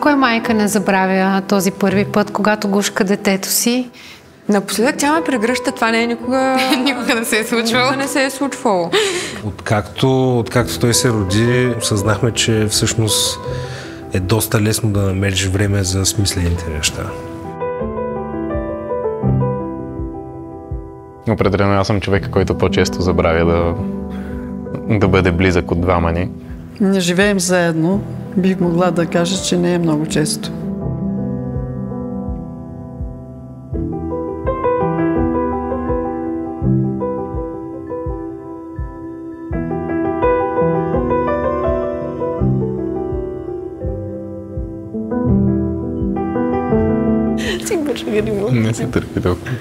Никоя майка не забравя този първи път, когато гушка детето си. Напоследък тя ме прегръща, това не е никога... Никога не се е случвало. Никога не се е случвало. Откакто той се роди, осъзнахме, че всъщност е доста лесно да намериш време за смислените неща. Определено аз съм човека, който по-често забравя да бъде близък от двама ни. Не живеем заедно. Бих могла да кажа, че не е много често. Не се търпи толкова.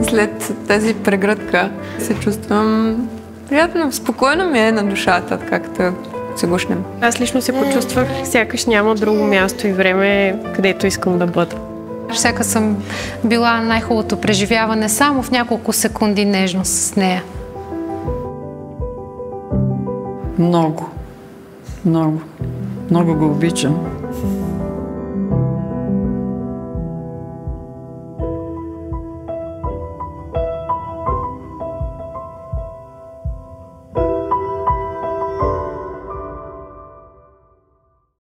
След тази прегръдка се чувствам приятно, спокойно ми е на душата, както се гушнем. Аз лично се почувствах, сякаш няма друго място и време, където искам да бъда. Всяка съм била най-хубавото преживяване, само в няколко секунди нежност с нея. Много. Много. Много го обичам.